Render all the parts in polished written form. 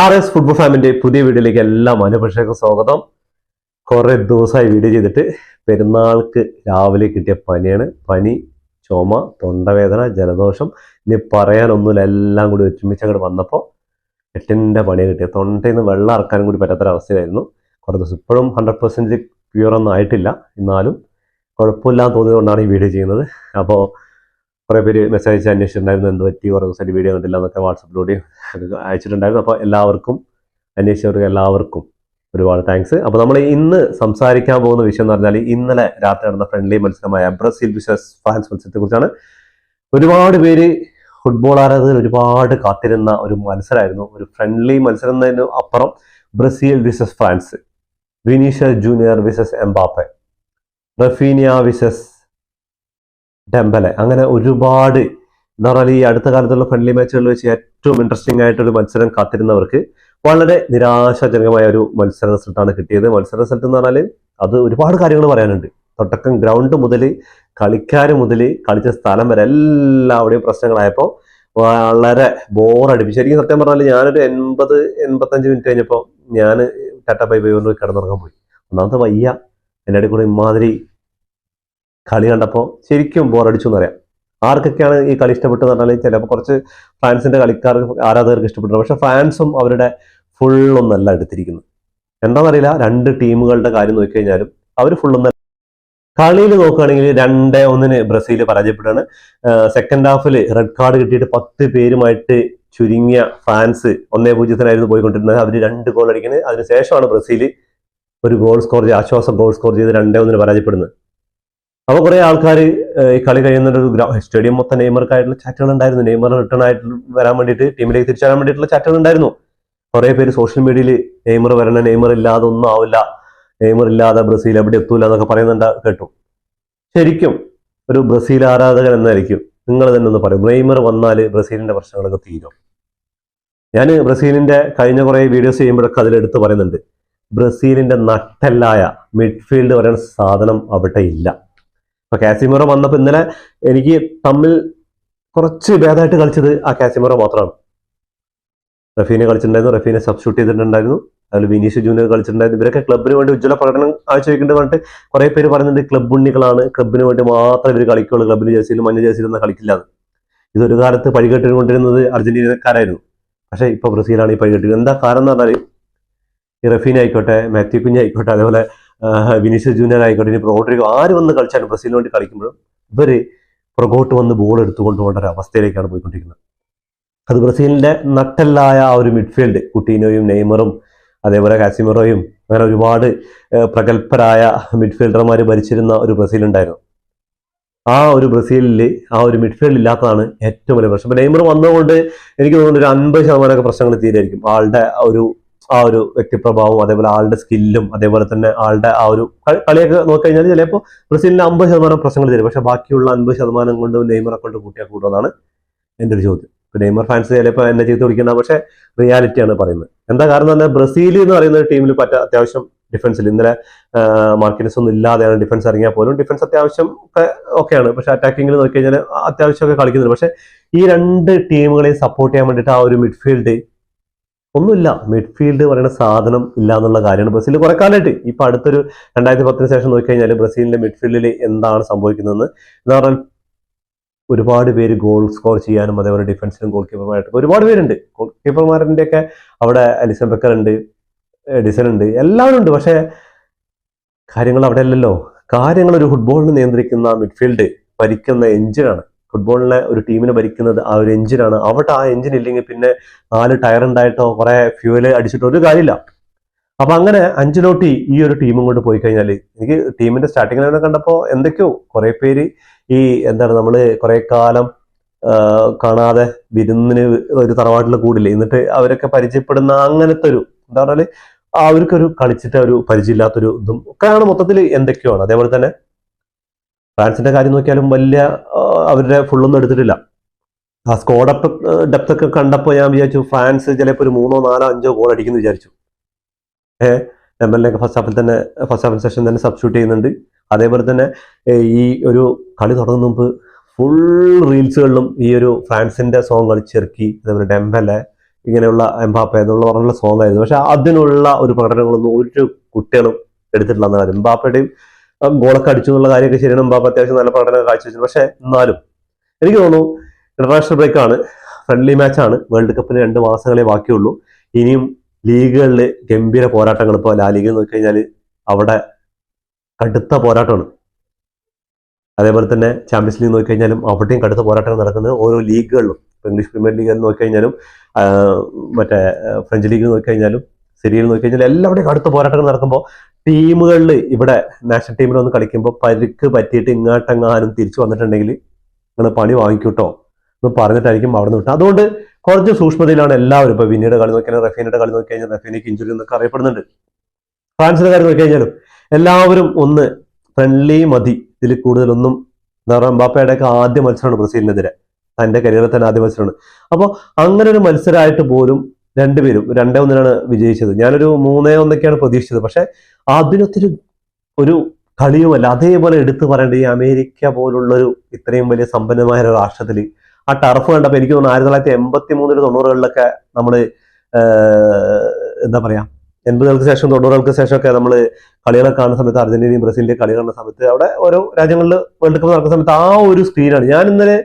RS football ഫാമിന്റെ പുതിയ വീഡിയോയിലേക്ക് എല്ലാ മാന്യപ്രേക്ഷകർക്കും സ്വാഗതം. കുറെ ദിവസമായി വീഡിയോ ചെയ്തിട്ട് പെരുന്നാൾക്ക് രാവിലെ കിട്ടിയ പനിയാണ്. പനി, ചുമ, തൊണ്ടവേദന, ജലദോഷം, ഇനി പറയാനൊന്നുമില്ല. എല്ലാം കൂടി ഒരുമിച്ച് അങ്ങോട്ട് വന്നപ്പോൾ എട്ടിൻ്റെ പണിയെ കിട്ടിയ തൊണ്ടയിൽ നിന്ന് വെള്ളം ഇറക്കാനും കൂടി പറ്റാത്തൊരവസ്ഥയായിരുന്നു. കുറേ ദിവസം ഇപ്പോഴും 100% പ്യൂർ ഒന്നും ആയിട്ടില്ല, എന്നാലും കുഴപ്പമില്ലാന്ന് തോന്നിയതുകൊണ്ടാണ് ഈ വീഡിയോ ചെയ്യുന്നത്. അപ്പോൾ കുറേ പേര് മെസ്സേജ് അന്വേഷിച്ചിട്ടുണ്ടായിരുന്നു, എന്ത് പറ്റി കുറേ ദിവസമായിട്ട് വീഡിയോ കണ്ടില്ല എന്നൊക്കെ വാട്സപ്പിലൂടെ അയച്ചിട്ടുണ്ടായിരുന്നു. അപ്പോൾ അന്വേഷിച്ചവർക്ക് എല്ലാവർക്കും ഒരുപാട് താങ്ക്സ്. അപ്പോൾ നമ്മൾ ഇന്ന് സംസാരിക്കാൻ പോകുന്ന വിഷയം എന്ന് പറഞ്ഞാൽ ഇന്നലെ രാത്രി നടന്ന ഫ്രണ്ട്ലി മത്സരമായ ബ്രസീൽ വിസസ് ഫ്രാൻസ് മത്സരത്തെ കുറിച്ചാണ്. ഒരുപാട് പേര് ഫുട്ബോൾ ആരാധകർ ഒരുപാട് കാത്തിരുന്ന ഒരു മത്സരമായിരുന്നു. ഒരു ഫ്രണ്ട്ലി മത്സരം എന്നതിന് അപ്പുറം Brazil visas France, Vinicius junior visas Mbappe, Raphinha visas Dembele, അങ്ങനെ ഒരുപാട് എന്താ പറയുക, ഈ അടുത്ത കാലത്തുള്ള ഫ്രണ്ട്ലി മാച്ചുകളിൽ വെച്ച് ഏറ്റവും ഇൻട്രസ്റ്റിംഗ് ആയിട്ടൊരു മത്സരം കാത്തിരുന്നവർക്ക് വളരെ നിരാശാജനകമായ ഒരു മത്സര റിസൾട്ടാണ് കിട്ടിയത്. മത്സര റിസൾട്ട് എന്ന് പറഞ്ഞാൽ അത് ഒരുപാട് കാര്യങ്ങൾ പറയാനുണ്ട്. തൊട്ടക്കം ഗ്രൗണ്ട് മുതൽ കളിക്കാർ മുതൽ കളിച്ച സ്ഥലം വരെ എല്ലാവിടെയും പ്രശ്നങ്ങളായപ്പോൾ വളരെ ബോറടിപ്പിച്ചു. ശരിക്കും സത്യം പറഞ്ഞാൽ ഞാനൊരു 80-85 മിനിറ്റ് കഴിഞ്ഞപ്പോൾ ഞാൻ ടാറ്റ ബൈ ബൈ കൊണ്ട് കിടന്നുറങ്ങാൻ പോയി. ഒന്നാമത്തെ വയ്യ, എൻ്റെ ഇടയിൽ കൂടെ ഇമാതിരി കളി കണ്ടപ്പോൾ ശരിക്കും ബോറടിച്ചു എന്നറിയാം. ആർക്കൊക്കെയാണ് ഈ കളി ഇഷ്ടപ്പെട്ടെന്ന് പറഞ്ഞാൽ ചിലപ്പോൾ കുറച്ച് ഫ്രാൻസിന്റെ കളിക്കാർക്ക് ആരാധകർക്ക് ഇഷ്ടപ്പെട്ടു, പക്ഷെ ഫ്രാൻസും അവരുടെ ഫുള്ളൊന്നല്ല എടുത്തിരിക്കുന്നത്. എന്താണെന്നറിയില്ല, രണ്ട് ടീമുകളുടെ കാര്യം നോക്കിക്കഴിഞ്ഞാലും അവർ ഫുള്ളൊന്നും. കളിയിൽ നോക്കുകയാണെങ്കിൽ 2-1 ബ്രസീൽ പരാജയപ്പെടുകയാണ്. സെക്കൻഡ് ഹാഫിൽ റെഡ് കാർഡ് കിട്ടിയിട്ട് 10 പേരുമായിട്ട് ചുരുങ്ങിയ ഫ്രാൻസ് 1-0 പോയിക്കൊണ്ടിരുന്നത്. അവർ 2 ഗോൾ അടിക്കുന്നത്. അതിനുശേഷമാണ് ബ്രസീൽ ഒരു ഗോൾ സ്കോർ ചെയ്ത് ആശ്വാസ ഗോൾ സ്കോർ ചെയ്ത് 2-1 പരാജയപ്പെടുന്നത്. അപ്പോൾ കുറെ ആൾക്കാർ ഈ കളി കഴിയുന്ന ഒരു സ്റ്റേഡിയം മൊത്തം നെയ്മർക്കായിട്ടുള്ള ചാറ്റുകൾ ഉണ്ടായിരുന്നു. നെയ്മർ റിട്ടേൺ ആയിട്ട് വരാൻ വേണ്ടിയിട്ട്, ടീമിലേക്ക് തിരിച്ചു വരാൻ വേണ്ടിയിട്ടുള്ള ചാറ്റുകൾ ഉണ്ടായിരുന്നു. കുറെ പേര് സോഷ്യൽ മീഡിയയിൽ നെയ്മർ വരണം, നെയ്മർ ഇല്ലാതെ ഒന്നും ആവില്ല, നെയ്മർ ഇല്ലാതെ ബ്രസീൽ എവിടെ എത്തൂല എന്നൊക്കെ പറയുന്നുണ്ട് കേട്ടു. ശരിക്കും ഒരു ബ്രസീൽ ആരാധകൻ എന്നായിരിക്കും നിങ്ങൾ തന്നെ ഒന്ന് പറയും, നെയ്മർ വന്നാൽ ബ്രസീലിന്റെ പ്രശ്നങ്ങളൊക്കെ തീരും? ഞാൻ ബ്രസീലിന്റെ കഴിഞ്ഞ കുറെ വീഡിയോസ് ചെയ്യുമ്പോഴൊക്കെ അതിലെടുത്ത് പറയുന്നുണ്ട്, ബ്രസീലിന്റെ നട്ടെല്ലായ മിഡ്ഫീൽഡ് പറയുന്ന സാധനം അവിടെ ഇല്ല. അപ്പൊ കാസിമിറോ വന്നപ്പോൾ ഇന്നലെ എനിക്ക് തമ്മിൽ കുറച്ച് ഭേദമായിട്ട് കളിച്ചത് ആ കാസിമിറോ മാത്രമാണ്. റഫീനെ കളിച്ചിട്ടുണ്ടായിരുന്നു, റഫീനെ സബ്സ്റ്റിറ്റ്യൂട്ട് ചെയ്തിട്ടുണ്ടായിരുന്നു, അതിൽ വിനീഷ്യസ് ജൂനിയർ കളിച്ചിട്ടുണ്ടായിരുന്നു. ഇവരൊക്കെ ക്ലബിന് വേണ്ടി ഉജ്ജ്വല പ്രകടനം ആവശ്യമായിട്ടുണ്ട് പറഞ്ഞിട്ട് കുറെ പേര് പറയുന്നുണ്ട് ക്ലബ് ഉണ്ണികളാണ്, ക്ലബിന് വേണ്ടി മാത്രമേ ഇവർ കളിക്കുള്ളൂ, ക്ലബിന് ജേഴ്സിയിലും മഞ്ഞ ജേഴ്സിയിലൊന്നും കളിക്കില്ല. ഇതൊരു കാലത്ത് പഴികെട്ടിക്കൊണ്ടിരുന്നത് അർജന്റീനക്കാരായിരുന്നു, പക്ഷേ ഇപ്പൊ ബ്രസീലാണ് ഈ പഴികെട്ടിരുന്നത്. എന്താ കാരണം എന്ന് പറഞ്ഞാൽ ഈ റഫീന ആയിക്കോട്ടെ, മാത്യു കുഞ്ഞ് ആയിക്കോട്ടെ, അതേപോലെ വിനീഷ്യസ് ജൂനിയർ ആയിക്കോട്ടെ, ഇനി റോഡ്രിഗോ, ആര് വന്ന് കളിച്ചാലും ബ്രസീലിന് വേണ്ടി കളിക്കുമ്പോഴും ഇവര് പുറകോട്ട് വന്ന് ബോൾ എടുത്തുകൊണ്ട് പോകേണ്ട ഒരു അവസ്ഥയിലേക്കാണ് പോയിക്കൊണ്ടിരിക്കുന്നത്. അത് ബ്രസീലിന്റെ നട്ടെല്ലായ ആ ഒരു മിഡ്ഫീൽഡ്, കുട്ടീനോയും നെയ്മറും അതേപോലെ കാസിമിറോയും അങ്ങനെ ഒരുപാട് പ്രഗത്ഭരായ മിഡ്ഫീൽഡർമാർ ഭരിച്ചിരുന്ന ഒരു ബ്രസീൽ ഉണ്ടായിരുന്നു. ആ ഒരു ബ്രസീലിൽ ആ ഒരു മിഡ്ഫീൽഡ് ഇല്ലാത്തതാണ് ഏറ്റവും വലിയ പ്രശ്നം. നെയ്മർ വന്നതുകൊണ്ട് എനിക്ക് തോന്നുന്നു ഒരു 50% പ്രശ്നങ്ങൾ തീരായിരിക്കും. ആളുടെ ആ ഒരു വ്യക്തിപ്രഭാവവും അതേപോലെ ആളുടെ സ്കില്ലും അതേപോലെ തന്നെ ആളുടെ ആ ഒരു കളിയൊക്കെ നോക്കിക്കഴിഞ്ഞാൽ ചിലപ്പോൾ ബ്രസീലിന് 50% പ്രശ്നങ്ങൾ തരും. പക്ഷെ ബാക്കിയുള്ള 50% കൊണ്ട് നെയ്മറെ കൊണ്ട് കൂട്ടിയാൽ കൂടുമെന്നാണ് എൻ്റെ ഒരു ചോദ്യം. ഇപ്പൊ നെയ്മർ ഫാൻസ് ചിലപ്പോൾ എന്നെ ചെയ്ത് പിടിക്കേണ്ട, പക്ഷെ റിയാലിറ്റിയാണ് പറയുന്നത്. എന്താ കാരണം എന്ന് പറഞ്ഞാൽ ബ്രസീൽ എന്ന് പറയുന്ന ഒരു ടീമിൽ അത്യാവശ്യം ഡിഫൻസിൽ ഇന്നലെ മാർക്കിനസ് ഒന്നും ഇല്ലാതെയാണ് ഡിഫൻസ് ഇറങ്ങിയാൽ പോലും ഡിഫൻസ് അത്യാവശ്യം ഒക്കെയാണ്. പക്ഷെ അറ്റാക്കിങ്ങിൽ നോക്കിക്കഴിഞ്ഞാൽ അത്യാവശ്യമൊക്കെ കളിക്കുന്നുണ്ട്. പക്ഷെ ഈ രണ്ട് ടീമുകളെയും സപ്പോർട്ട് ചെയ്യാൻ വേണ്ടിയിട്ട് ആ ഒരു മിഡ്ഫീൽഡ് ഒന്നുമില്ല. മിഡ്ഫീൽഡ് പറയുന്ന സാധനം ഇല്ല എന്നുള്ള കാര്യമാണ് ബ്രസീൽ കുറെ കാലമായിട്ട്. ഇപ്പൊ അടുത്തൊരു 2010 ശേഷം നോക്കിക്കഴിഞ്ഞാൽ ബ്രസീലിന്റെ മിഡ്ഫീൽഡിൽ എന്താണ് സംഭവിക്കുന്നതെന്ന് എന്ന് പറഞ്ഞാൽ ഒരുപാട് പേര് ഗോൾ സ്കോർ ചെയ്യാനും അതേപോലെ ഡിഫൻസിലും ഗോൾ കീപ്പർമാരായിട്ട് ഒരുപാട് പേരുണ്ട്. ഗോൾ കീപ്പർമാരുടെ ഒക്കെ അവിടെ അലിസൺ ബെക്കർ ഉണ്ട്, എഡിസൺ ഉണ്ട്, എല്ലാവരും ഉണ്ട്. പക്ഷെ കാര്യങ്ങൾ അവിടെ അല്ലല്ലോ. കാര്യങ്ങൾ ഒരു ഫുട്ബോളിനെ നിയന്ത്രിക്കുന്ന മിഡ്ഫീൽഡ് ഭരിക്കുന്ന എഞ്ചിനാണ്. ഫുട്ബോളിനെ ഒരു ടീമിനെ ഭരിക്കുന്നത് ആ ഒരു എഞ്ചിനാണ്. അവിടെ ആ എഞ്ചിൻ ഇല്ലെങ്കിൽ പിന്നെ 4 ടയർ ഉണ്ടായിട്ടോ കുറെ ഫ്യൂവല് അടിച്ചിട്ടോ ഒരു കാര്യമില്ല. അപ്പൊ അങ്ങനെ അഞ്ചലോട്ടി ഈ ഒരു ടീമും കൊണ്ട് പോയി കഴിഞ്ഞാൽ എനിക്ക് ടീമിന്റെ സ്റ്റാർട്ടിംഗ് ലെവലിനെ കണ്ടപ്പോൾ എന്തൊക്കെയോ കുറെ പേര് ഈ എന്താണ് നമ്മള് കുറെ കാലം കാണാതെ വിരുന്നിന് ഒരു തറവാട്ടിൽ കൂടില്ലേ, എന്നിട്ട് അവരൊക്കെ പരിചയപ്പെടുന്ന അങ്ങനത്തെ ഒരു എന്താ പറഞ്ഞാല് അവർക്കൊരു കളിച്ചിട്ട് ഒരു പരിചയമില്ലാത്തൊരു ഇതും ഒക്കെയാണ് മൊത്തത്തിൽ എന്തൊക്കെയാണ്. അതേപോലെ തന്നെ ഫ്രാൻസിന്റെ കാര്യം നോക്കിയാലും വലിയ അവരുടെ ഫുള്ളൊന്നും എടുത്തിട്ടില്ല. ആ സ്കോഡ് ഡെപ്ത് ഒക്കെ കണ്ടപ്പോൾ ഞാൻ വിചാരിച്ചു ഫ്രാൻസ് ചിലപ്പോൾ ഒരു 3, 4, 5 ഗോൾ അടിക്കുന്നു വിചാരിച്ചു. ഡെമ്പലിനെയൊക്കെ ഫസ്റ്റ് ഹാഫ് സെഷൻ തന്നെ സബ്സ്റ്റിറ്റ്യൂട്ട് ചെയ്യുന്നുണ്ട്. അതേപോലെ തന്നെ ഈ ഒരു കളി തുടങ്ങുന്ന മുമ്പ് ഫുൾ റീൽസുകളിലും ഈ ഒരു ഫ്രാൻസിന്റെ സോങ് കളിച്ചിറക്കി. അതേപോലെ ഡെമ്പലെ ഇങ്ങനെയുള്ള എംബാപ്പെ എന്നുള്ള പറഞ്ഞുള്ള സോങ് ആയിരുന്നു. പക്ഷെ അതിനുള്ള ഒരു പ്രകടനങ്ങളൊന്നും ഒരു കുട്ടികളും എടുത്തിട്ടില്ല എന്ന കാര്യം. എംബാപ്പയുടെയും ഗോളൊക്കെ അടിച്ചു എന്നുള്ള കാര്യമൊക്കെ ശരിയാണ്. എംബാപ്പ അത്യാവശ്യം നല്ല പ്രകടനം കാഴ്ചവെച്ചു. പക്ഷെ എന്നാലും എനിക്ക് തോന്നുന്നു ഇന്റർനാഷണൽ ബ്രേക്കാണ്, ഫ്രണ്ട്ലി മാച്ചാണ്, വേൾഡ് കപ്പിന് 2 മാസങ്ങളെ ബാക്കിയുള്ളൂ. ഇനിയും ലീഗുകളിൽ ഗംഭീര പോരാട്ടങ്ങൾ. ഇപ്പോൾ ലാ ലീഗ് നോക്കിക്കഴിഞ്ഞാൽ അവിടെ കടുത്ത പോരാട്ടമാണ്. അതേപോലെ തന്നെ ചാമ്പ്യൻസ് ലീഗ് നോക്കിക്കഴിഞ്ഞാലും അവിടെയും കടുത്ത പോരാട്ടങ്ങൾ നടക്കുന്നത് ഓരോ ലീഗുകളിലും. ഇംഗ്ലീഷ് പ്രീമിയർ ലീഗ് നോക്കിക്കഴിഞ്ഞാലും മറ്റേ ഫ്രഞ്ച് ലീഗ് നോക്കിക്കഴിഞ്ഞാലും സിരിയൽ നോക്കിക്കഴിഞ്ഞാൽ എല്ലാവരുടെയും കടുത്ത പോരാട്ടങ്ങൾ നടക്കുമ്പോൾ ടീമുകളിൽ ഇവിടെ നാഷണൽ ടീമിൽ ഒന്ന് കളിക്കുമ്പോൾ പരിക്ക് പറ്റിയിട്ട് ഇങ്ങോട്ടെങ്ങാനും തിരിച്ചു വന്നിട്ടുണ്ടെങ്കിൽ നിങ്ങൾ പണി വാങ്ങിക്കൂട്ടോ എന്ന് പറഞ്ഞിട്ടായിരിക്കും അവിടെ നിന്ന് വിട്ടത്. അതുകൊണ്ട് കുറച്ച് സൂക്ഷ്മതയിലാണ് എല്ലാവരും. ഇപ്പോൾ വിനിയുടെ കളി നോക്കിയാൽ റഫീനയുടെ കളി നോക്കി കഴിഞ്ഞാൽ റഫീനയ്ക്ക് ഇഞ്ചുറി എന്നൊക്കെ അറിയപ്പെടുന്നുണ്ട്. ഫ്രാൻസിന്റെ കാര്യം നോക്കി കഴിഞ്ഞാലും എല്ലാവരും ഒന്ന് ഫ്രണ്ട്ലി മതി, ഇതിൽ കൂടുതലൊന്നും. എന്താ പറയുക, എംബാപ്പയുടെയൊക്കെ ആദ്യ മത്സരമാണ് ബ്രസീലിനെതിരെ, തന്റെ കരിയറിൽ തന്നെ ആദ്യ മത്സരമാണ്. അപ്പോൾ അങ്ങനെ ഒരു മത്സരമായിട്ട് പോലും രണ്ടുപേരും 2-1 വിജയിച്ചത്. ഞാനൊരു 3-1 പ്രതീക്ഷിച്ചത്. പക്ഷെ അതിനൊത്തിരി ഒരു കളിയുമല്ല. അതേപോലെ എടുത്തു പറയേണ്ട ഈ അമേരിക്ക പോലുള്ളൊരു ഇത്രയും വലിയ സമ്പന്നമായ ഒരു രാഷ്ട്രത്തിൽ ആ ടർഫ് കണ്ടപ്പോൾ എനിക്ക് തോന്നുന്നു 1983 90-കളിലൊക്കെ നമ്മൾ എന്താ പറയാ 80-കൾക്ക് ശേഷം 90-കൾക്ക് ശേഷമൊക്കെ നമ്മൾ കളികളൊക്കെ കാണുന്ന സമയത്ത്, അർജന്റീനയും ബ്രസീലിന്റെ കളി കാണുന്ന സമയത്ത്, അവിടെ ഓരോ രാജ്യങ്ങളിൽ വേൾഡ് കപ്പ് നടക്കുന്ന സമയത്ത് ആ ഒരു സ്ക്രീനാണ്. ഞാൻ ഇന്നലെ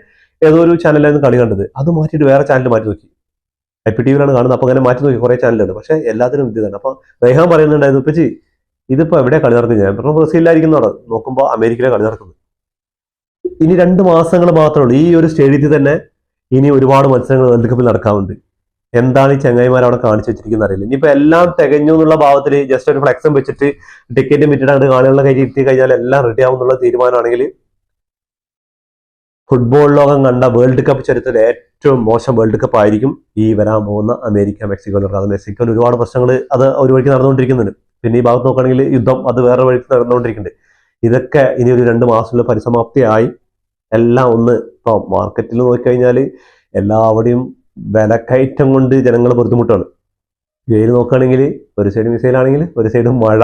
ഏതോ ഒരു ചാനലിലായിരുന്നു കളി കണ്ടത്. അത് മാറ്റിയിട്ട് വേറെ ചാനൽ മാറ്റി നോക്കി. IPTV കാണുന്നത്. അപ്പൊ അങ്ങനെ മാറ്റി നോക്കി കുറേ ചാനലുണ്ട്. പക്ഷെ എല്ലാത്തിനും ഇത് തന്നെ. അപ്പൊ റെയ്ഹാൻ പറയുന്നുണ്ടായിരുന്നു, ഇപ്പച്ചി ഇതിപ്പോ എവിടെ കളി നടക്കുന്നത്? ഞാൻ പറഞ്ഞു ബ്രസീലിലായിരിക്കുന്നവിടെ. നോക്കുമ്പോൾ അമേരിക്കയിലെ കളി നടക്കുന്നത്. ഇനി 2 മാസങ്ങൾ മാത്രമേ ഉള്ളൂ. ഈ ഒരു സ്റ്റേഡിയത്തിൽ തന്നെ ഇനി ഒരുപാട് മത്സരങ്ങൾ വേൾഡ് കപ്പിൽ നടക്കാറുണ്ട്. എന്താണ് ഈ ചങ്ങായിമാർ അവിടെ കാണിച്ചു വെച്ചിരിക്കുന്നത് അറിയില്ല. ഇനിയിപ്പോ എല്ലാം തികഞ്ഞു എന്നുള്ള ഭാവത്തിൽ ജസ്റ്റ് ഒരു ഫ്ലെക്സും വെച്ചിട്ട് ടിക്കറ്റും വിറ്റിട്ടാണ് കാണികളുടെ കയ്യിൽ എത്തി കഴിഞ്ഞാൽ എല്ലാം റെഡി ആവും എന്നുള്ള തീരുമാനമാണെങ്കിൽ ഫുട്ബോൾ ലോകം കണ്ട വേൾഡ് കപ്പ് ചരിത്രത്തിൽ ഏറ്റവും മോശം വേൾഡ് കപ്പ് ആയിരിക്കും ഈ വരാൻ പോകുന്ന അമേരിക്ക മെക്സിക്കോ. അത് മെക്സിക്കോയിൽ ഒരുപാട് പ്രശ്നങ്ങൾ അത് ഒരു വഴിക്ക് നടന്നുകൊണ്ടിരിക്കുന്നുണ്ട്. പിന്നെ ഈ ഭാഗത്ത് നോക്കുകയാണെങ്കിൽ യുദ്ധം അത് വേറെ വഴിക്ക് നടന്നുകൊണ്ടിരിക്കുന്നുണ്ട്. ഇതൊക്കെ ഇനി ഒരു 2 മാസത്തിലുള്ള പരിസമാപ്തിയായി എല്ലാം ഒന്ന്. ഇപ്പോൾ മാർക്കറ്റിൽ നോക്കിക്കഴിഞ്ഞാൽ എല്ലാവിടെയും വിലക്കയറ്റം കൊണ്ട് ജനങ്ങൾ ബുദ്ധിമുട്ടാണ്. വെയിൽ നോക്കുകയാണെങ്കിൽ ഒരു സൈഡ് മിസൈലാണെങ്കിൽ ഒരു സൈഡ് മഴ.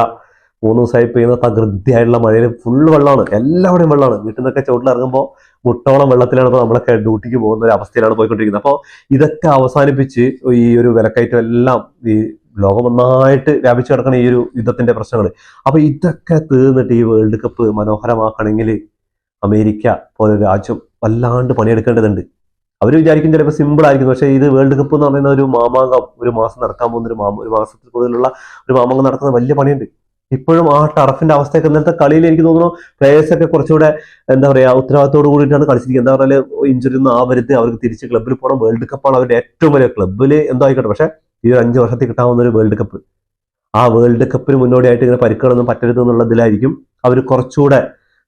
3 ദിവസമായി പെയ്യുന്ന തകൃതിയായിട്ടുള്ള മഴയിൽ ഫുള്ള് വെള്ളമാണ്, എല്ലാവിടെയും വെള്ളമാണ്. വീട്ടിൽ നിന്നൊക്കെ ചോട്ടിൽ ഇറങ്ങുമ്പോൾ മുട്ടോളം വെള്ളത്തിലാണ് ഇപ്പോൾ നമ്മളൊക്കെ ഡ്യൂട്ടിക്ക് പോകുന്ന ഒരു അവസ്ഥയിലാണ് പോയിക്കൊണ്ടിരിക്കുന്നത്. അപ്പോൾ ഇതൊക്കെ അവസാനിപ്പിച്ച് ഈ ഒരു വിലക്കയറ്റം എല്ലാം ഈ ലോകം ഒന്നായിട്ട് വ്യാപിച്ചു കിടക്കുന്ന ഈ ഒരു യുദ്ധത്തിന്റെ പ്രശ്നങ്ങൾ. അപ്പൊ ഇതൊക്കെ തീർന്നിട്ട് ഈ വേൾഡ് കപ്പ് മനോഹരമാക്കണമെങ്കിൽ അമേരിക്ക പോലെ രാജ്യം വല്ലാണ്ട് പണിയെടുക്കേണ്ടതുണ്ട്. അവർ വിചാരിക്കും ചിലപ്പോൾ സിമ്പിൾ ആയിരിക്കും. പക്ഷേ ഇത് വേൾഡ് കപ്പ് എന്ന് പറയുന്ന ഒരു മാമാങ്കം, ഒരു മാസം നടക്കാൻ പോകുന്ന ഒരു മാസത്തിൽ കൂടുതലുള്ള ഒരു മാമാങ്കം നടക്കുന്ന വലിയ പണിയുണ്ട്. ഇപ്പോഴും ആ ടർഫിന്റെ അവസ്ഥയൊക്കെ ഇന്നത്തെ കളിയിൽ എനിക്ക് തോന്നുന്നു പ്ലേയേഴ്സൊക്കെ കുറച്ചുകൂടെ എന്താ പറയാ ഉത്തരവാദിത്തോട് കൂടിയിട്ടാണ് കളിച്ചിരിക്കുന്നത്. എന്താ പറയുക, ഇഞ്ചുറി ഒന്നും ആവരുത്, അവർക്ക് തിരിച്ച് ക്ലബ്ബിൽ പോകണം. വേൾഡ് കപ്പാണ് അവരുടെ ഏറ്റവും വലിയ, ക്ലബ്ബിൽ എന്തോ ആയിക്കോട്ടെ. പക്ഷേ ഈ ഒരു 5 വർഷത്തിൽ കിട്ടാവുന്ന ഒരു വേൾഡ് കപ്പ്, ആ വേൾഡ് കപ്പിന് മുന്നോടിയായിട്ട് ഇങ്ങനെ പരിക്കുകളൊന്നും പറ്റരുത് എന്നുള്ളതിലായിരിക്കും അവർ കുറച്ചുകൂടെ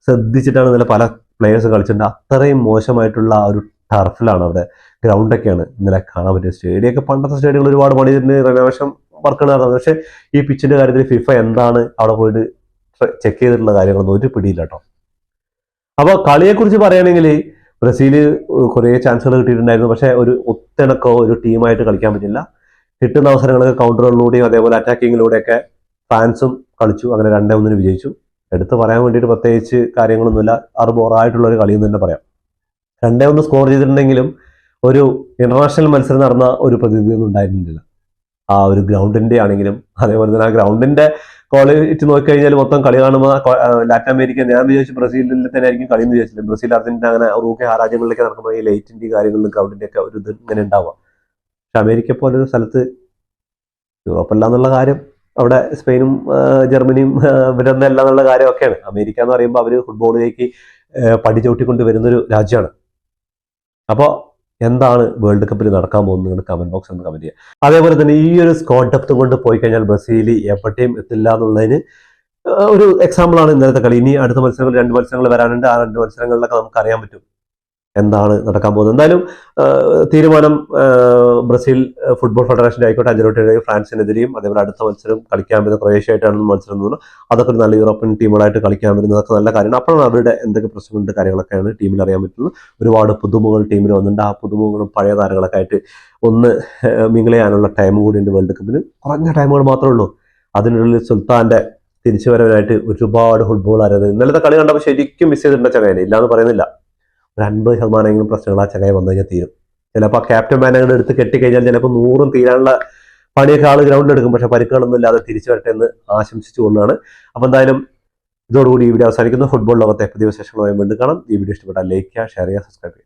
ശ്രദ്ധിച്ചിട്ടാണ് ഇന്നലെ പല പ്ലേയേഴ്സ് കളിച്ചിട്ടുണ്ട്. അത്രയും മോശമായിട്ടുള്ള ആ ഒരു ടർഫിലാണ് അവിടെ, ഗ്രൗണ്ടൊക്കെയാണ് ഇന്നലെ കാണാൻ പറ്റിയ. സ്റ്റേഡിയമൊക്കെ പണ്ടത്തെ സ്റ്റേഡിയങ്ങൾ ഒരുപാട് പണിതിന് റിനോവേഷൻ വർക്കുകൾ നടന്നത്. പക്ഷേ ഈ പിച്ചിന്റെ കാര്യത്തിൽ ഫിഫ എന്താണ് അവിടെ പോയിട്ട് ചെക്ക് ചെയ്തിട്ടുള്ള കാര്യങ്ങളൊന്നും ഒരു പിടിയില്ല കേട്ടോ. അപ്പോൾ കളിയെക്കുറിച്ച് പറയുകയാണെങ്കിൽ ബ്രസീല് കുറേ ചാൻസുകൾ കിട്ടിയിട്ടുണ്ടായിരുന്നു. പക്ഷേ ഒരു ഒത്തിണക്കോ ഒരു ടീമായിട്ട് കളിക്കാൻ പറ്റില്ല. കിട്ടുന്ന അവസരങ്ങളൊക്കെ കൗണ്ടറുകളിലൂടെയും അതേപോലെ അറ്റാക്കിങ്ങിലൂടെയൊക്കെ ഫ്രാൻസും കളിച്ചു. അങ്ങനെ 2-1 വിജയിച്ചു. എടുത്ത് പറയാൻ വേണ്ടിയിട്ട് പ്രത്യേകിച്ച് കാര്യങ്ങളൊന്നുമില്ല. ബോറായിട്ടുള്ള ഒരു കളിയെന്ന് തന്നെ പറയാം. 2-1 സ്കോർ ചെയ്തിട്ടുണ്ടെങ്കിലും ഒരു ഇന്റർനാഷണൽ മത്സരം നടന്ന ഒരു പ്രതിനിധിയൊന്നും ഉണ്ടായിരുന്നില്ല. ആ ഒരു ഗ്രൗണ്ടിന്റെ ആണെങ്കിലും അതേപോലെ തന്നെ ആ ഗ്രൗണ്ടിന്റെ ക്വാളിറ്റി നോക്കിക്കഴിഞ്ഞാൽ മൊത്തം കളി കാണുമ്പോൾ ലാറ്റിൻ അമേരിക്ക, ഞാൻ വിചാരിച്ചു ബ്രസീലിൽ തന്നെ ആയിരിക്കും കളി എന്ന് വിചാരിച്ചില്ല. ബ്രസീൽ, അർജന്റീന അങ്ങനെ റൂക്കെ ആ രാജ്യങ്ങളിലേക്ക് നടക്കുമ്പോൾ ഈ ലൈറ്റിന്റെ കാര്യങ്ങളിലും ഗ്രൗണ്ടിന്റെ ഒക്കെ ഒരു ഇത് ഇങ്ങനെ ഉണ്ടാവുക. പക്ഷെ അമേരിക്ക പോലൊരു സ്ഥലത്ത് യൂറോപ്പല്ല എന്നുള്ള കാര്യം, അവിടെ സ്പെയിനും ജർമ്മനിയും ഇവരൊന്നും അല്ല എന്നുള്ള കാര്യമൊക്കെയാണ്. അമേരിക്ക എന്ന് പറയുമ്പോൾ അവർ ഫുട്ബോളിലേക്ക് പടി ചവിട്ടിക്കൊണ്ട് വരുന്നൊരു രാജ്യമാണ്. അപ്പോൾ എന്താണ് വേൾഡ് കപ്പിൽ നടക്കാൻ പോകുന്നത് കമന്റ് ബോക്സ് എന്ന് കമന്റ് ചെയ്യുക. അതേപോലെ തന്നെ ഈ ഒരു സ്ക്വാഡ് ഡെപ്ത് കൊണ്ട് പോയി കഴിഞ്ഞാൽ ബ്രസീൽ എവിടെയും എത്തില്ല എന്നുള്ളതിന് ഒരു എക്സാമ്പിളാണ് ഇന്നലത്തെ കളി. ഇനി അടുത്ത മത്സരങ്ങൾ 2 മത്സരങ്ങൾ വരാനുണ്ട്. ആ 2 മത്സരങ്ങളിലൊക്കെ നമുക്ക് അറിയാൻ പറ്റും എന്താണ് നടക്കാൻ പോകുന്നത്. എന്തായാലും തീരുമാനം ബ്രസീൽ ഫുട്ബോൾ ഫെഡറേഷൻ്റെ ആയിക്കോട്ടെ, അഞ്ചലോട്ടിയുടെ ഫ്രാൻസിനെതിരെയും അതേപോലെ അടുത്ത മത്സരം കളിക്കാൻ പറ്റുന്ന ക്രൊയേഷ്യയായിട്ടാണ് മത്സരം തോന്നുന്നു. അതൊക്കെ ഒരു നല്ല യൂറോപ്യൻ ടീമുകളായിട്ട് കളിക്കാൻ പറ്റുന്നതൊക്കെ നല്ല കാര്യമാണ്. അപ്പോഴാണ് അവരുടെ എന്തൊക്കെ പ്രശ്നങ്ങളുണ്ട് കാര്യങ്ങളൊക്കെയാണ് ടീമിൽ അറിയാൻ പറ്റുന്നത്. ഒരുപാട് പുതുമുകൾ ടീമിൽ വന്നിട്ടുണ്ട്. ആ പുതുമുകളും പഴയ താരങ്ങളൊക്കെ ആയിട്ട് ഒന്ന് മിങ്കിൾ ചെയ്യാനുള്ള ടൈം കൂടിയുണ്ട് വേൾഡ് കപ്പിന്. കുറഞ്ഞ ടൈമുകൾ മാത്രമേ ഉള്ളൂ. അതിനുള്ളിൽ സുൽത്താന്റെ തിരിച്ചുവരവിനായിട്ട് ഒരുപാട് ഫുട്ബോൾ ആരാധകർ ഇന്നലത്തെ കളി കണ്ടപ്പോൾ ശരിക്കും മിസ് ചെയ്തിട്ടുണ്ട് ചങ്ങായിനെ. ഇല്ലാന്ന് പറയുന്നില്ല. ഒരു 50% പ്രശ്നങ്ങൾ ആ ചങ്ങായി വന്നു കഴിഞ്ഞാൽ തീരും. ചിലപ്പോൾ ആ ക്യാപ്റ്റൻ മാനേജർ എടുത്ത് കെട്ടിക്കഴിഞ്ഞാൽ ചിലപ്പോൾ 100 തീരാനുള്ള പണിയൊക്കെ ആൾ ഗ്രൗണ്ടിൽ എടുക്കും. പക്ഷെ പരിക്കുകളൊന്നും ഇല്ലാതെ തിരിച്ചു വരട്ടെ എന്ന് ആശംസിച്ചുകൊണ്ടാണ്. അപ്പോൾ എന്തായാലും ഇതോടുകൂടി ഈ വീഡിയോ അവസാനിക്കുന്നു. ഫുട്ബോൾ ലോകത്തെ പുതിയ വിശേഷങ്ങളുമായി വീണ്ടും കാണാം. ഈ വീഡിയോ ഇഷ്ടപ്പെട്ടാൽ ലൈക്ക് ചെയ്യുക, ഷെയർ ചെയ്യുക, സബ്സ്ക്രൈബ് ചെയ്യുക.